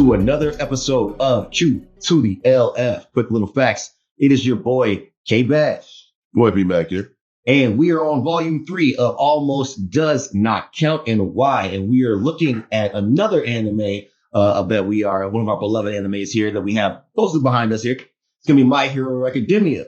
to another episode of Q to the LF. Quick little facts. It is your boy, K-Bash. Boy, be back here. And we are on volume 3 of Almost Does Not Count and Why. And we are looking at another anime that we are, one of our beloved animes here that we have posted behind us here. It's going to be My Hero Academia.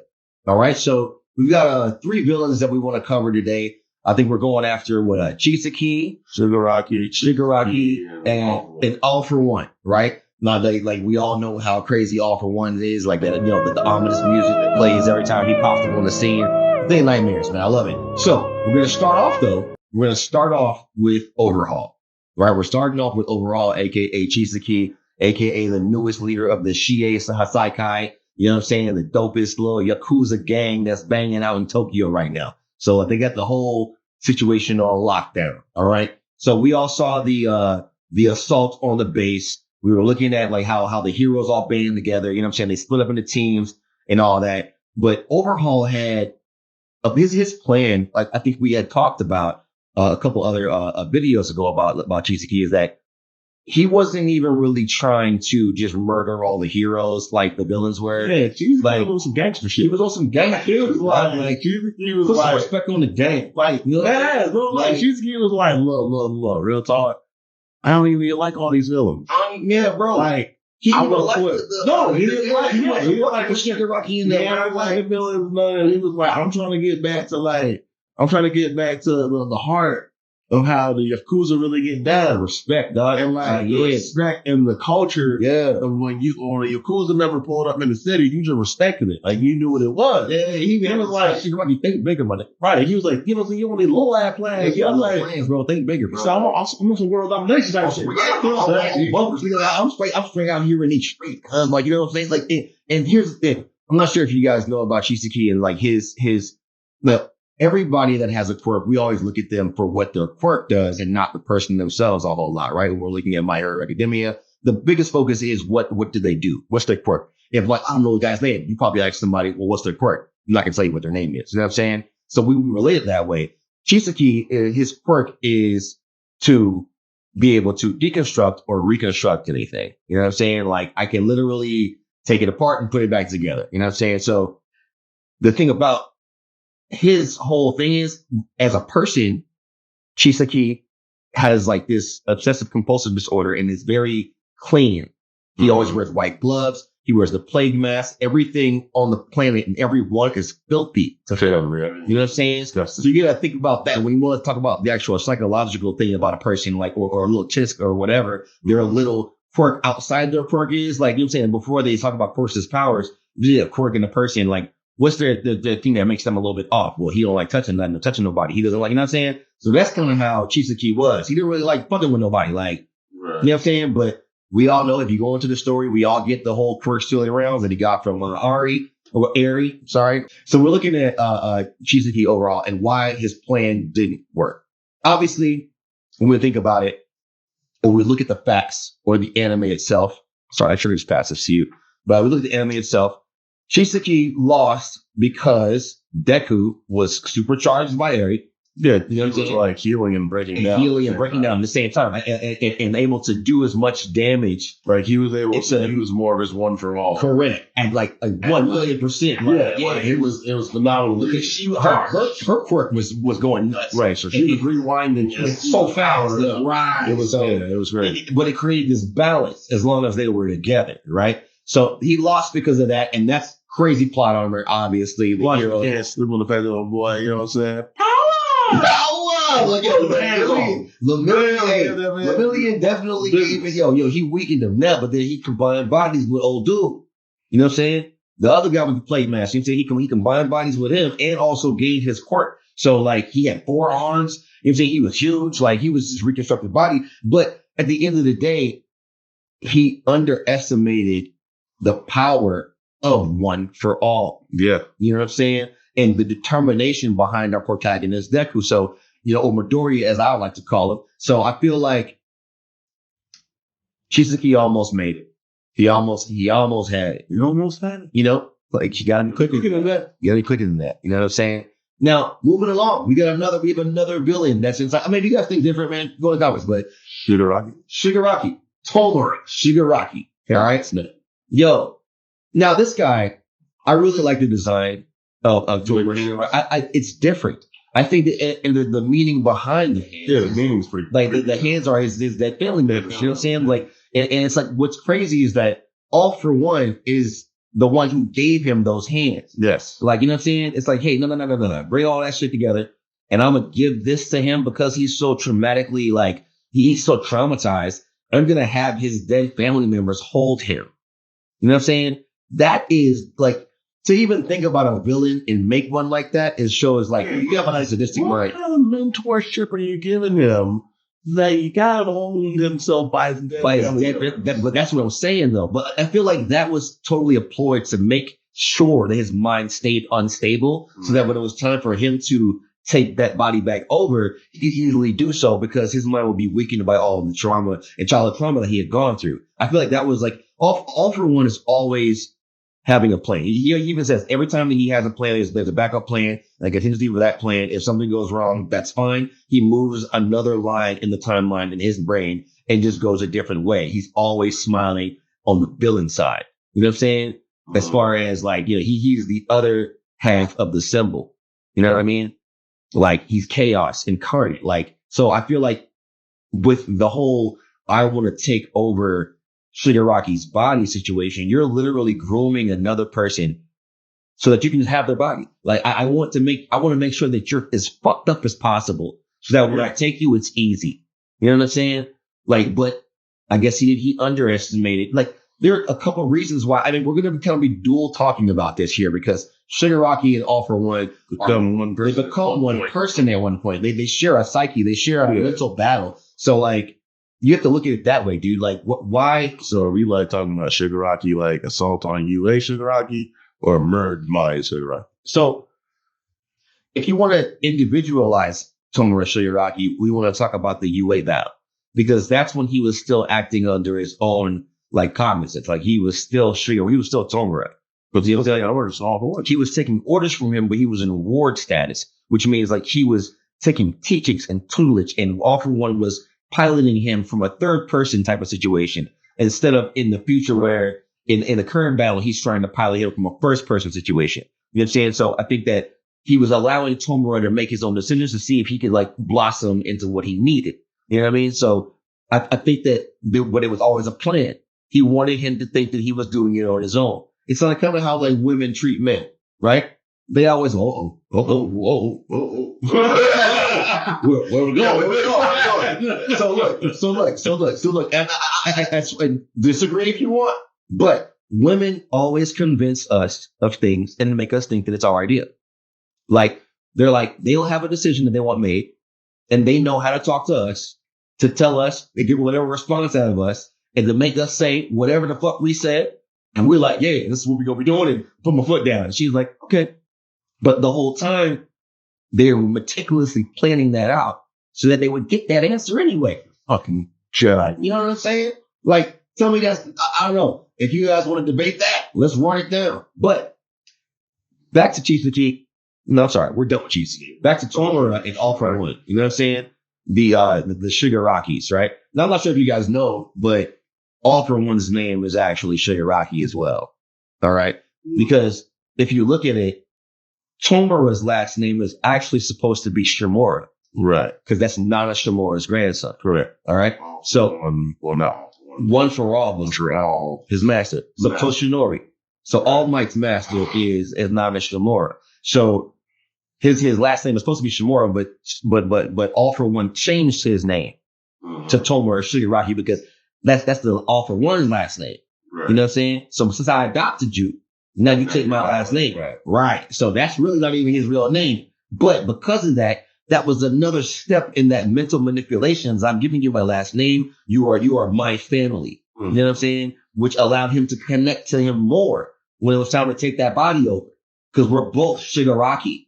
All right. So we've got 3 villains that we want to cover today. I think we're going after Chisaki, Shigaraki, and All for One, right? Now, we all know how crazy All for One is, like that, the ominous music that plays every time he pops up on the scene. They nightmares, man. I love it. So we're going to start off, though. We're going to start off with Overhaul, right? We're starting off with Overhaul, a.k.a. Chisaki, a.k.a. the newest leader of the Shie Sahasaikai. You know what I'm saying? The dopest little Yakuza gang that's banging out in Tokyo right now. So they got the whole situation on lockdown. All right. So we all saw the assault on the base. We were looking at how the heroes all band together. You know what I'm saying? They split up into teams and all that. But Overhaul had his plan. Like I think we had talked about a couple other videos ago about Chisaki, is that he wasn't even really trying to just murder all the heroes like the villains were. Yeah, he was on some gangster shit. He was on some gangster shit. He was put some respect on the gang. Yeah, bro. Chisaki was like, look, real talk. I don't even like all these villains. Yeah, bro. He didn't like the Shigaraki in there. Yeah, like villains. No, he was like, I'm trying to get back to the heart of how the Yakuza really get down. Respect, dog. And respect in the culture. Yeah. Of when the Yakuza never pulled up in the city, you just respected it. Like you knew what it was. Yeah, he was like, Shigaraki, think bigger, man. Right. He was like, you want these little ass flags. I'm like, plans, bro, think bigger, bro. So I'm on some world domination type shit. I'm straight out here in these streets. You know what I'm saying? And here's the thing. I'm not sure if you guys know about Chisaki and everybody that has a quirk, we always look at them for what their quirk does and not the person themselves a whole lot, right? When we're looking at My Hero Academia, the biggest focus is what do they do? What's their quirk? If I don't know the guy's name, you probably ask somebody, well, what's their quirk? I'm not going to tell you what their name is. You know what I'm saying? So we relate it that way. Chisaki, his quirk is to be able to deconstruct or reconstruct anything. You know what I'm saying? Like I can literally take it apart and put it back together. You know what I'm saying? So the thing about his whole thing is, as a person, Chisaki has this obsessive compulsive disorder and is very clean. He always wears white gloves. He wears the plague mask. Everything on the planet and everyone is filthy. You know what I'm saying? So you gotta think about that when you want to talk about the actual psychological thing about a person, or a little tisk or whatever. Their little quirk outside their quirk is, you know what I'm saying? Before they talk about quirks as powers, a quirk in a person, what's the thing that makes them a little bit off? Well, he don't like touching nothing, touching nobody. He doesn't like, you know what I'm saying? So that's kind of how Chisaki was. He didn't really like fucking with nobody. Right. You know what I'm saying? But we all know, if you go into the story, we all get the whole quirk stealing around that he got from Eri. Sorry. So we're looking at Chisaki overall and why his plan didn't work. Obviously, when we think about it, or we look at the facts or the anime itself. Sorry, I should just pass this to you. But we look at the anime itself. Chisaki lost because Deku was supercharged by Eri. Yeah, you know, healing and breaking down. Healing and breaking down at the same time. And able to do as much damage. Right, he was able to use more of his one for all. Correct. And 1,000,000%. It was phenomenal. Because her quirk was going nuts. Right, so she was rewinding so fast. Right. It was great. But it created this balance as long as they were together, right? So he lost because of that, and that's crazy plot armor, obviously. You can't sleep on the face of a boy, you know what I'm saying? Power! Lemillion definitely gave it. He weakened him now, but then he combined bodies with old dude. You know what I'm saying? The other guy with the plate mask, you know what I'm saying? He combined bodies with him and also gained his quirk. So he had 4 arms. You know what I'm saying? He was huge. He was this reconstructed body. But at the end of the day, he underestimated the power of one for all. Yeah. You know what I'm saying? And the determination behind our protagonist, Deku. So, or Midoriya, as I like to call him. So I feel like Chisaki almost made it. He almost had it. You almost had it? You gotta be quicker than that. You gotta be quicker than that. You know what I'm saying? Now, moving along, we have another villain that's inside. I mean, you guys think different, man. Go to comments, but Shigaraki. Tomura Shigaraki. All right. Yo. Now this guy, I really like the design of Tomura. It's different. I think and the meaning behind the hands. Yeah, the meaning's pretty. Like the hands are is that family members. You know what I'm saying? Like, and it's like what's crazy is that All for One is the one who gave him those hands. Yes. Like, you know what I'm saying? It's like, hey, no. Bring all that shit together. And I'm going to give this to him because he's so traumatically, like, he's so traumatized. I'm going to have his dead family members hold him. You know what I'm saying? That is, like, to even think about a villain and make one like that, it shows, like, you have a sadistic mind. What kind of mentorship are you giving him that you got to hold himself by his dead family? But that's what I'm saying, though. But I feel like that was totally a ploy to make sure that his mind stayed unstable so that when it was time for him to take that body back over, he could easily do so because his mind would be weakened by all the trauma and childhood trauma that he had gone through. I feel like that was like, All for One is always having a plan. He even says every time that he has a plan, there's a backup plan, and a contingency for that plan. If something goes wrong, that's fine. He moves another line in the timeline in his brain and just goes a different way. He's always smiling on the villain side. You know what I'm saying? As far as like, you know, he's the other half of the symbol. You know what I mean? Like he's chaos incarnate. Like, so I feel like with the whole, I want to take over Shigaraki's body situation, you're literally grooming another person so that you can have their body. Like I want to make sure that you're as fucked up as possible so that when I take you, it's easy. You know what I'm saying? Like, but I guess he underestimated, like there are a couple of reasons why. I mean, we're going to kind of be dual talking about this here because Shigaraki and All for One become one person at one point. They share a psyche. They share a mental battle. So like, you have to look at it that way, dude. Like, why? So are we like talking about Shigaraki, like assault on UA Shigaraki or murder my Shigaraki? So if you want to individualize Tomura Shigaraki, we want to talk about the UA battle because that's when he was still acting under his own like cognizance. Like he was still Shigaraki, he was still Tomura. But he was taking orders All for One. He was taking orders from him, but he was in ward status, which means like he was taking teachings and tutelage, and All for One was piloting him from a third person type of situation instead of in the future where in the current battle, he's trying to pilot him from a first person situation. You know what I'm saying? So I think that he was allowing Tomura to make his own decisions to see if he could like blossom into what he needed. You know what I mean? So I think that but it was always a plan. He wanted him to think that he was doing it on his own. It's like kind of how like women treat men, right? They always, where we going? So look. And I disagree if you want, but women always convince us of things and make us think that it's our idea. Like they'll have a decision that they want made, and they know how to talk to us to tell us, they get whatever response out of us, and to make us say whatever the fuck we said. And we're like, yeah, this is what we're going to be doing, and put my foot down. And she's like, okay. But the whole time, they were meticulously planning that out so that they would get that answer anyway. Fucking Jedi. You know what I'm saying? Like, tell me that's, I don't know. If you guys want to debate that, let's run it down. But back to Chisachi. No, I'm sorry. We're done with Chisachi. Back to Tomura and All for One. You know what I'm saying? The Shigarakis, right? Now, I'm not sure if you guys know, but All for One's name is actually Shigaraki as well. All right? Because if you look at it, Tomura's last name is actually supposed to be Shimura. Right. Because that's Nana Shimura's grandson. Correct. All right? So, one for all, his master. So, Koshinori. So, All Might's master is Nana Shimura. So, his last name is supposed to be Shimura, but All for One changed his name to Tomura Shigaraki because that's the All for One's last name. Right. You know what I'm saying? So since I adopted you, now you take my last name. Right. So that's really not even his real name. But because of that, that was another step in that mental manipulations. I'm giving you my last name. You are my family. You know what I'm saying? Which allowed him to connect to him more when it was time to take that body over. Because we're both Shigaraki.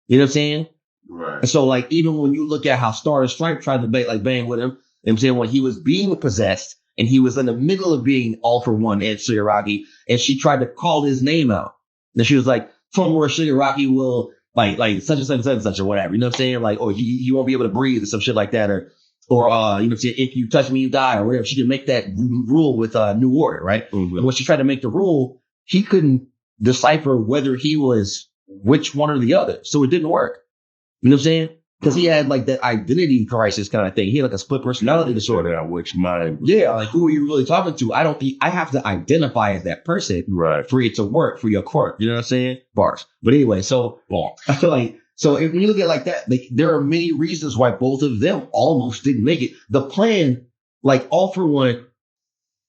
You know what I'm saying? Right. And so like, even when you look at how Star and Stripe tried to bang with him, you know what I'm saying, when he was being possessed and he was in the middle of being All for One and Shigaraki, and she tried to call his name out. And she was like, Tomura Shigaraki will like such and such and such or whatever. You know what I'm saying? Like, or he won't be able to breathe or some shit like that. or if you touch me, you die, or whatever. She could make that rule with New Order, right? Mm-hmm. And when she tried to make the rule, he couldn't decipher whether he was which one or the other, so it didn't work. You know what I'm saying? Because he had like that identity crisis kind of thing. He had like a split personality disorder. Like who are you really talking to? I have to identify as that person, right, for it to work for your quirk. You know what I'm saying? Bars. But anyway, so I feel like, so if you look at it like that, like there are many reasons why both of them almost didn't make it. The plan, like All For One,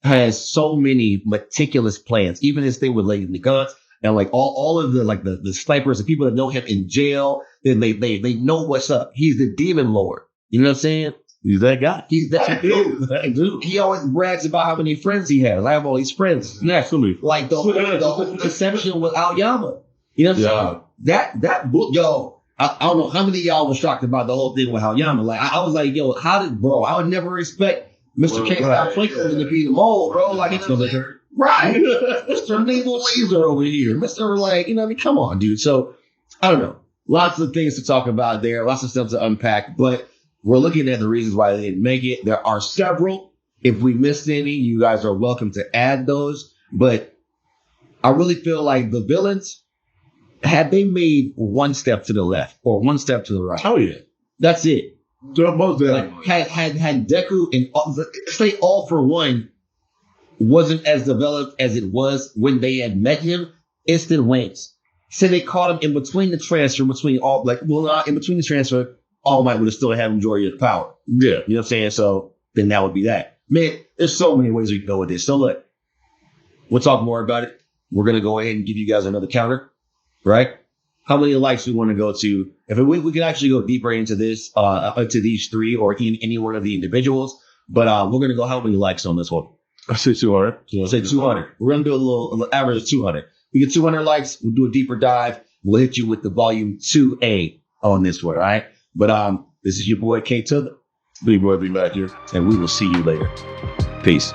has so many meticulous plans, even as they were laying the guns. And like all of the snipers, the people that know him in jail, then they know what's up. He's the demon lord. You know what I'm saying? He's that guy. He's that dude. He always brags about how many friends he has. I have all these friends. Naturally. Like the whole deception with Aoyama. You know what I'm saying? That book, yo, I don't know how many of y'all was shocked about the whole thing with Aoyama. Like I was like, yo, I would never expect Mr. K. Franklin to be the mole, bro. Like it's right. Mr. Naval Laser over here. Mr. Like, you know what I mean? Come on, dude. So, I don't know. Lots of things to talk about there. Lots of stuff to unpack. But we're looking at the reasons why they didn't make it. There are several. If we missed any, you guys are welcome to add those. But I really feel like the villains, had they made one step to the left or one step to the right. Oh, yeah. That's it. Most like, had Deku and say All For One wasn't as developed as it was when they had met him, instant wins. So they caught him in between the transfer, in between the transfer, All Might would have still had majority of the power. Yeah. You know what I'm saying? So then that would be that. Man, there's so many ways we can go with this. So look, we'll talk more about it. We're going to go ahead and give you guys another counter, right? How many likes we want to go to? If we can actually go deeper into this, to these three or any one of the individuals, but we're going to go how many likes on this one? I say 200. So say 200. We're going to do a little average of 200. We get 200 likes. We'll do a deeper dive. We'll hit you with the volume 2A on this one. All right. But this is your boy K to the Big boy, be back here. And we will see you later. Peace.